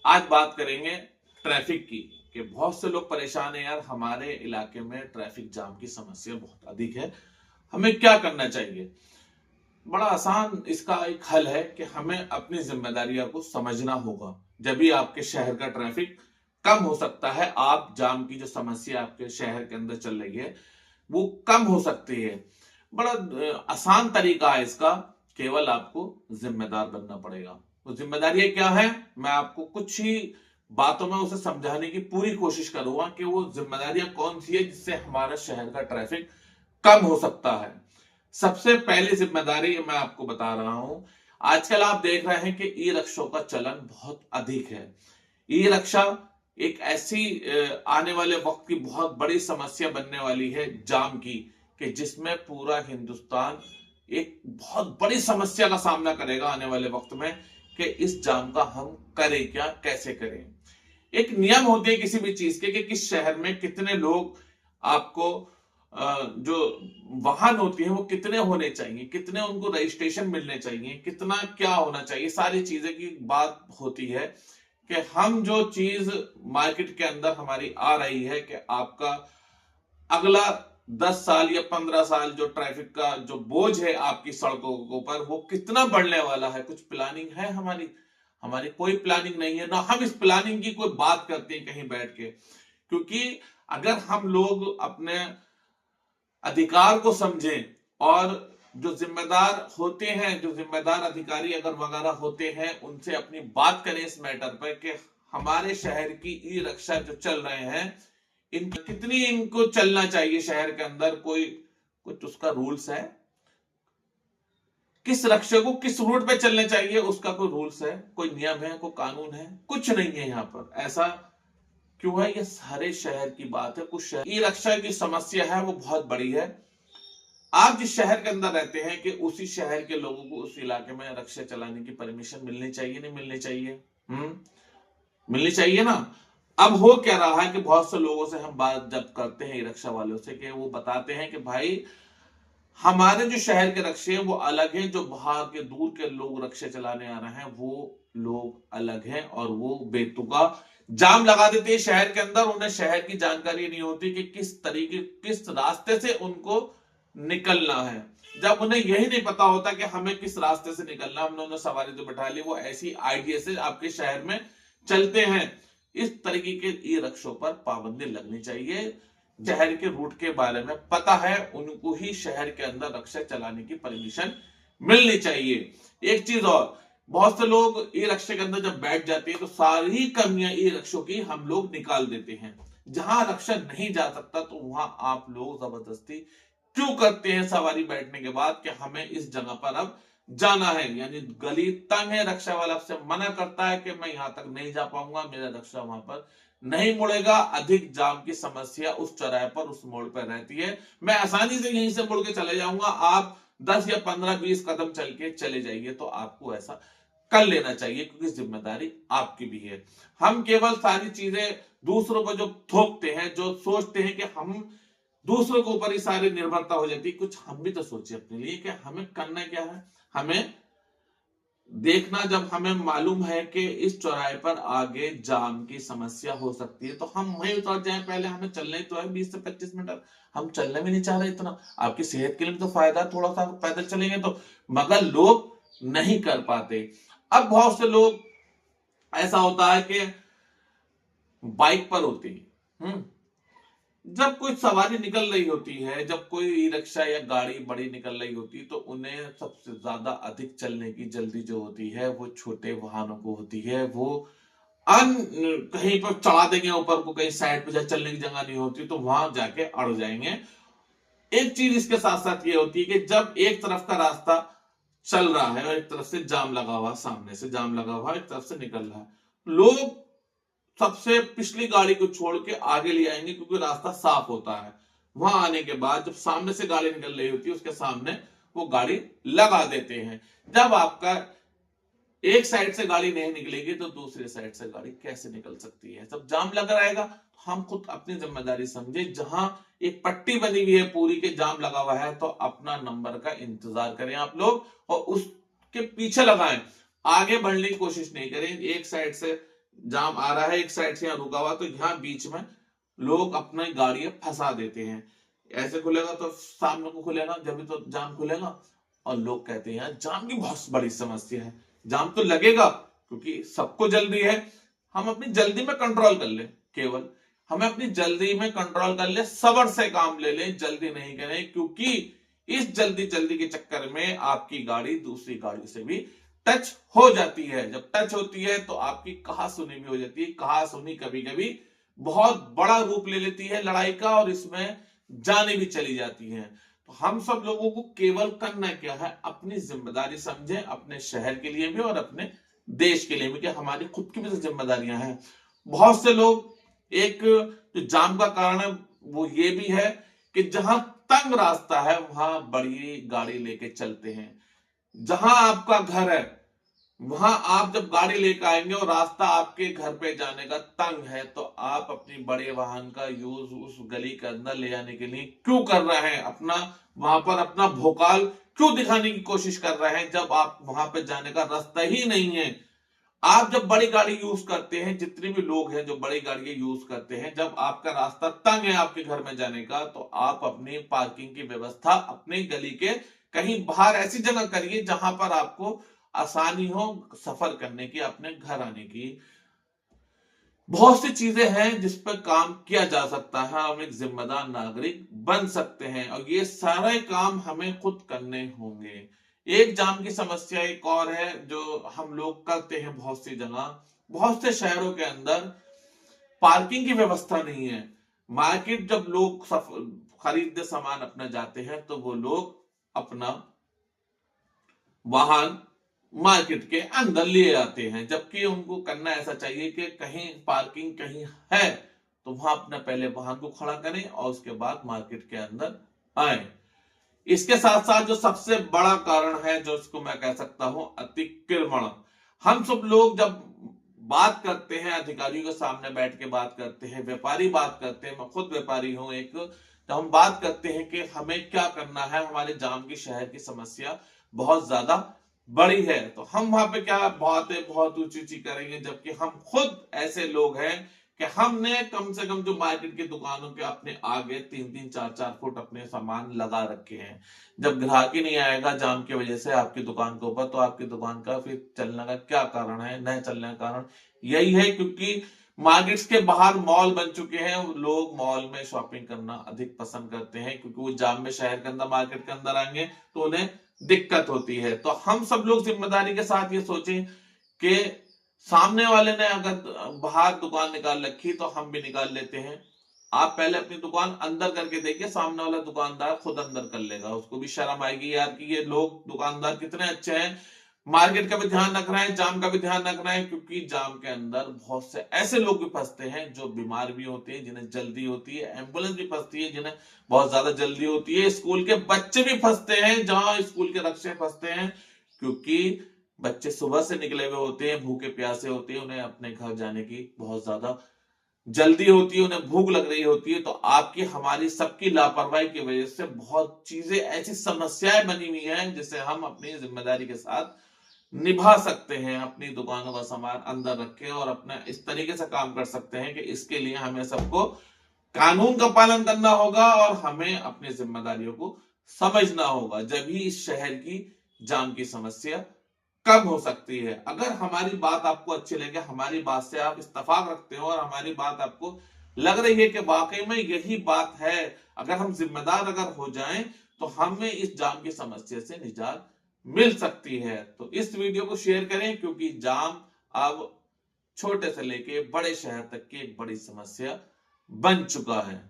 आज बात करेंगे ट्रैफिक की कि बहुत से लोग परेशान हैं यार, हमारे इलाके में ट्रैफिक जाम की समस्या बहुत अधिक है, हमें क्या करना चाहिए। बड़ा आसान इसका एक हल है कि हमें अपनी जिम्मेदारियों को समझना होगा। जब भी आपके शहर का ट्रैफिक कम हो सकता है, आप जाम की जो समस्या आपके शहर के अंदर चल रही है वो कम हो सकती है। बड़ा आसान तरीका है इसका, केवल आपको जिम्मेदार बनना पड़ेगा। तो जिम्मेदारी क्या है, मैं आपको कुछ ही बातों में उसे समझाने की पूरी कोशिश करूंगा कि वो जिम्मेदारियां कौन सी है जिससे हमारा शहर का ट्रैफिक कम हो सकता है। सबसे पहली जिम्मेदारी मैं आपको बता रहा हूं, आजकल आप देख रहे हैं कि ई रिक्शों का चलन बहुत अधिक है। ई रिक्शा एक ऐसी आने वाले वक्त की बहुत बड़ी समस्या बनने वाली है जाम की, कि जिसमें पूरा हिंदुस्तान एक बहुत बड़ी समस्या का सामना करेगा आने वाले वक्त में कि इस जाम का हम करें क्या, कैसे करें। एक नियम होते हैं किसी भी चीज के कि किस शहर में कितने लोग आपको जो वाहन होती है वो कितने होने चाहिए, कितने उनको रजिस्ट्रेशन मिलने चाहिए, कितना क्या होना चाहिए, सारी चीजें की बात होती है कि हम जो चीज मार्केट के अंदर हमारी आ रही है कि आपका अगला 10 साल या 15 साल जो ट्रैफिक का जो बोझ है आपकी सड़कों के ऊपर वो कितना बढ़ने वाला है, कुछ प्लानिंग है हमारी। हमारी कोई प्लानिंग नहीं है ना, हम इस प्लानिंग की कोई बात करते हैं कहीं बैठ के। क्योंकि अगर हम लोग अपने अधिकार को समझें और जो जिम्मेदार होते हैं, जो जिम्मेदार अधिकारी अगर वगैरह होते हैं, उनसे अपनी बात करें इस मैटर पर कि हमारे शहर की ई रिक्शा जो चल रहे हैं इन कितनी इनको चलना चाहिए शहर के अंदर, कोई कुछ उसका रूल्स है, किस रिक्शे को किस रूट पे चलने चाहिए उसका कोई रूल्स है, कोई नियम है, कोई कानून है, कुछ नहीं है यहाँ पर। ऐसा क्यों है, ये सारे शहर की बात है। कुछ शहर ई रिक्शा की समस्या है वो बहुत बड़ी है। आप जिस शहर के अंदर रहते हैं कि उसी शहर के लोगों को उस इलाके में रिक्शा चलाने की परमिशन मिलनी चाहिए, नहीं मिलनी चाहिए? मिलनी चाहिए ना। अब हो क्या रहा है कि बहुत से लोगों से हम बात जब करते हैं ई रिक्शा वालों से, कि वो बताते हैं कि भाई हमारे जो शहर के रिक्शे हैं वो अलग हैं, जो बाहर के दूर के लोग रिक्शे चलाने आ रहे हैं वो लोग अलग हैं, और वो बेतुका जाम लगा देते हैं शहर के अंदर। उन्हें शहर की जानकारी नहीं होती कि किस तरीके किस रास्ते से उनको निकलना है। जब उन्हें यही नहीं पता होता कि हमें किस रास्ते से निकलना, हमने उन्हें सवारी तो बैठा ली, वो ऐसी आइडिया से आपके शहर में चलते हैं। इस तरीके के ई रिक्शों पर पाबंदी लगनी चाहिए। शहर के रूट के बारे में पता है उनको ही शहर के अंदर रिक्शा चलाने की परमिशन मिलनी चाहिए। एक चीज और, बहुत से लोग ई रिक्शे के अंदर जब बैठ जाते हैं तो सारी कमियां ई रिक्शों की हम लोग निकाल देते हैं। जहां रिक्शा नहीं जा सकता तो वहां आप लोग जबरदस्ती क्यों करते हैं सवारी बैठने के बाद कि हमें इस जगह पर अब जाना है, यानी गली तंग है, रिक्शा वाला आपसे मना करता है कि मैं यहां तक नहीं जा पाऊंगा, मेरा रिक्शा वहां पर नहीं मुड़ेगा। अधिक जाम की समस्या उस चौराहे पर उस मोड़ पर रहती है, मैं आसानी से यहीं से मुड़ के चले जाऊंगा, आप 10 या 15-20 कदम चल के चले जाइए। तो आपको ऐसा कर लेना चाहिए क्योंकि जिम्मेदारी आपकी भी है। हम केवल सारी चीजें दूसरों पर जो थोपते हैं, जो सोचते हैं कि हम दूसरों के ऊपर ही सारी निर्भरता हो जाती है, कुछ हम भी तो सोचे अपने लिए कि हमें करना क्या है। हमें देखना, जब हमें मालूम है कि इस चौराहे पर आगे जाम की समस्या हो सकती है तो हम वहीं उतर जाएं। पहले हमें चलना ही तो है 20 से 25 मिनट, हम चलने भी नहीं चाह रहे इतना। आपकी सेहत के लिए भी तो फायदा है, थोड़ा सा पैदल चलेंगे तो, मगर लोग नहीं कर पाते। अब बहुत से लोग ऐसा होता है कि बाइक पर होते हैं, जब कोई सवारी निकल रही होती है, जब कोई ई रिक्शा या गाड़ी बड़ी निकल रही होती है तो उन्हें सबसे ज्यादा अधिक चलने की जल्दी जो होती है वो छोटे वाहनों को होती है। वो अन कहीं पर चढ़ा देंगे ऊपर को, कहीं साइड पे चलने की जगह नहीं होती तो वहां जाके अड़ जाएंगे। एक चीज इसके साथ साथ ये होती है कि जब एक तरफ का रास्ता चल रहा है और एक तरफ से जाम लगा हुआ, सामने से जाम लगा हुआ, एक तरफ से निकल रहा है, लोग सबसे पिछली गाड़ी को छोड़ के आगे ले आएंगे क्योंकि रास्ता साफ होता है। वहां आने के बाद जब सामने से गाड़ी निकल रही होती है उसके सामने वो गाड़ी लगा देते हैं। जब आपका एक साइड से गाड़ी नहीं निकलेगी तो दूसरी साइड से गाड़ी कैसे निकल सकती है? जब जाम लगा रहेगा हम खुद अपनी जिम्मेदारी समझे। जहां एक पट्टी बनी हुई है पूरी के जाम लगा हुआ है तो अपना नंबर का इंतजार करें आप लोग और उसके पीछे लगाएं, आगे बढ़ने की कोशिश नहीं करें। एक साइड से जाम आ रहा है एक साइड से, यहाँ रुका हुआ, तो यहाँ बीच में लोग अपनी गाड़ियां फंसा देते हैं। ऐसे खुलेगा तो सामने को खुलेगा, जब भी तो जाम खुलेगा। और लोग कहते हैं यार जाम की बहुत बड़ी समस्या है, जाम तो लगेगा क्योंकि सबको जल्दी है, हम अपनी जल्दी में कंट्रोल कर ले, केवल हमें अपनी जल्दी में कंट्रोल कर ले, सब्र से काम ले ले, जल्दी नहीं करें, क्योंकि इस जल्दी जल्दी के चक्कर में आपकी गाड़ी दूसरी गाड़ी से भी टच हो जाती है। जब टच होती है तो आपकी कहासुनी भी हो जाती है। कहासुनी कभी कभी बहुत बड़ा रूप ले लेती है लड़ाई का, और इसमें जाने भी चली जाती है। तो हम सब लोगों को केवल करना क्या है, अपनी जिम्मेदारी समझें, अपने शहर के लिए भी और अपने देश के लिए भी, कि हमारी खुद की भी जिम्मेदारियां हैं। बहुत से लोग, एक जो जाम का कारण है वो ये भी है कि जहां तंग रास्ता है वहां बड़ी गाड़ी लेके चलते हैं। जहां आपका घर है वहां आप जब गाड़ी लेकर आएंगे और रास्ता आपके घर पे जाने का तंग है, तो आप अपनी बड़े वाहन का यूज उस गली के अंदर ले जाने के लिए क्यों कर रहे हैं? अपना वहां पर अपना भोकाल क्यों दिखाने की कोशिश कर रहे हैं, जब आप वहां पे जाने का रास्ता ही नहीं है? आप जब बड़ी गाड़ी यूज करते हैं, जितने भी लोग हैं जो बड़ी गाड़ी यूज करते हैं, जब आपका रास्ता तंग है आपके घर में जाने का, तो आप अपनी पार्किंग की व्यवस्था अपनी गली के कहीं बाहर ऐसी जगह करिए जहां पर आपको आसानी हो सफर करने की, अपने घर आने की। बहुत सी चीजें हैं जिस पर काम किया जा सकता है, हम एक जिम्मेदार नागरिक बन सकते हैं, और ये सारे काम हमें खुद करने होंगे। एक जाम की समस्या एक और है जो हम लोग करते हैं बहुत सी जगह, बहुत से शहरों के अंदर पार्किंग की व्यवस्था नहीं है। मार्केट जब लोग खरीदने सामान अपना जाते हैं, तो वो लोग अपना वाहन मार्केट के अंदर ले आते हैं, जबकि उनको करना ऐसा चाहिए कि कहीं पार्किंग कहीं है तो वहां अपना पहले वाहन को खड़ा करें और उसके बाद मार्केट के अंदर आए। इसके साथ साथ जो सबसे बड़ा कारण है, जो इसको मैं कह सकता हूं अतिक्रमण। हम सब लोग जब बात करते हैं, अधिकारियों के सामने बैठ के बात करते हैं, व्यापारी बात करते हैं, मैं खुद व्यापारी हूं एक, जब हम बात करते हैं कि हमें क्या करना है, हमारे जाम की शहर की समस्या बहुत ज्यादा बड़ी है, तो हम वहां पे क्या बातें बहुत ऊंची ऊंची करेंगे, जबकि हम खुद ऐसे लोग हैं कि हमने कम से कम जो मार्केट की दुकानों के अपने आगे 3-3, 4-4 फुट अपने सामान लगा रखे हैं। जब ग्राहक ही नहीं आएगा जाम की वजह से आपकी दुकान के ऊपर, तो आपकी दुकान का फिर चलने का क्या कारण है? न चलने का कारण यही है क्योंकि मार्केट्स के बाहर मॉल बन चुके हैं, लोग मॉल में शॉपिंग करना अधिक पसंद करते हैं, क्योंकि वो जाम में शहर के अंदर मार्केट के अंदर आएंगे तो उन्हें दिक्कत होती है। तो हम सब लोग जिम्मेदारी के साथ ये सोचें कि सामने वाले ने अगर बाहर दुकान निकाल रखी तो हम भी निकाल लेते हैं। आप पहले अपनी दुकान अंदर करके देखिए, सामने वाला दुकानदार खुद अंदर कर लेगा, उसको भी शर्म आएगी यार कि ये लोग दुकानदार कितने अच्छे हैं, मार्केट का भी ध्यान रख रहे हैं, जाम का भी ध्यान रख रहे हैं। क्योंकि जाम के अंदर बहुत से ऐसे लोग भी फंसते हैं जो बीमार भी होते हैं, जिन्हें जल्दी होती है, एम्बुलेंस भी फंसती है जिन्हें बहुत ज्यादा जल्दी होती है, स्कूल के बच्चे भी फंसते हैं जहां स्कूल के रक्षे फंसते हैं, क्योंकि बच्चे सुबह से निकले हुए होते हैं, भूखे प्यासे होते हैं, उन्हें अपने घर जाने की बहुत ज्यादा जल्दी होती है, उन्हें भूख लग रही होती है। तो आपकी हमारी सबकी लापरवाही की वजह से बहुत चीजें ऐसी समस्याएं बनी हुई हैं जिसे हम अपनी जिम्मेदारी के साथ निभा सकते हैं। अपनी दुकानों का सामान अंदर रखें और अपना इस तरीके से काम कर सकते हैं कि इसके लिए हमें सबको कानून का पालन करना होगा और हमें अपनी जिम्मेदारियों को समझना होगा, जब ही इस शहर की जाम की समस्या कम हो सकती है। अगर हमारी बात आपको अच्छी लगे, हमारी बात से आप इत्तेफाक रखते हो और हमारी बात आपको लग रही है कि वाकई में यही बात है, अगर हम जिम्मेदार अगर हो जाएं तो हमें इस जाम की समस्या से निजात मिल सकती है। तो इस वीडियो को शेयर करें, क्योंकि जाम अब छोटे से लेके बड़े शहर तक की एक बड़ी समस्या बन चुका है।